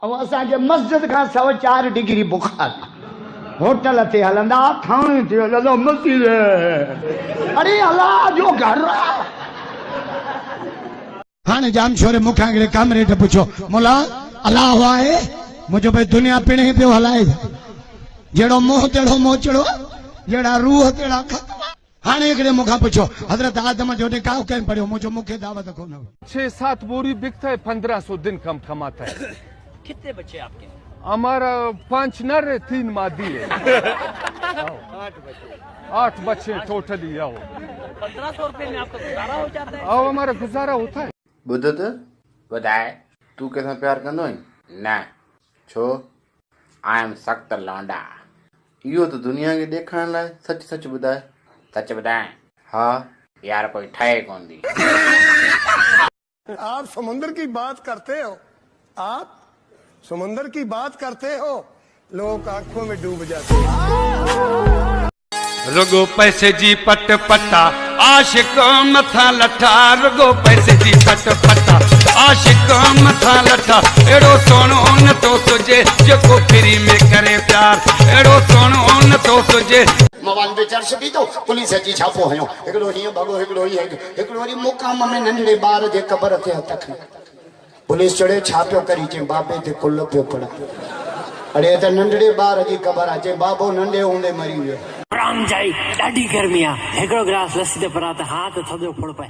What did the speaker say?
और असांजे मस्जिद खां 104 डिग्री बुखार होटल ते हलंदा थाणे ते हलंदा मस्जिद अरे अल्लाह जो घर हाणे जाम छोरे मूंखां हिकिड़े कमरे ते पुछो मुला अल्लाह आहे मुंहिंजो भाई दुनिया पिणे पियो हलाए जहिड़ो मोह तहिड़ो मोचड़ो जहिड़ा रूह तहिड़ा हाणे हिकिड़े मूंखां पुछो हज़रत आदम जो निकाह कंहिं पढ़ियो मुंहिंजो मूंखे दावत कोन 6-7 बोरी बिकता है 1500 दिन कम कमाता है। कितने बच्चे आपके? हमारा 5 नर 3 मादी है। 8 बच्चे टोटली आओ 1500 रुपए में आपका गुजारा हो जाता है? आओ हमारा गुजारा होता है। बुद्धत बताए तू कैसा प्यार कंदो है न छो आई एम सख्त लौंडा इहो तो दुनिया के देखण लाइ सच सच बुधाए सच बुधाए हाँ यार कोई ठहे कौन दी। आप समुद्र की बात करते हो आप समुद्र की बात करते हो लोग आंखों में डूब जाते हैं। रुगो पैसे जी पट पटा आशिक मथा लठा रुगो पैसे जी पट पटा आशिक मथा लठा एड़ो सोनो न तो सुजे जेको फ्री में करे प्यार एड़ो सोनो न तो सुजे मोबाइल पे चर्च भी तो पुलिस जी छापो हयो हिकड़ो ही भगो हिकड़ो ही हिकड़ो वरी मुकाम में नंढड़े बार जे कबर ते हथ खणी पुलिस चढ़े छापियो करी चे बाबे ते कुल पियो पड़ा अरे त नंढड़े बार जी कबर अचे बाबो नंढे हूंदे मरी वियो राम जाई ॾाढी गर्मी आहे हिकिड़ो गिलास लस्सी ते परा त हाथ थधो फुड़ पए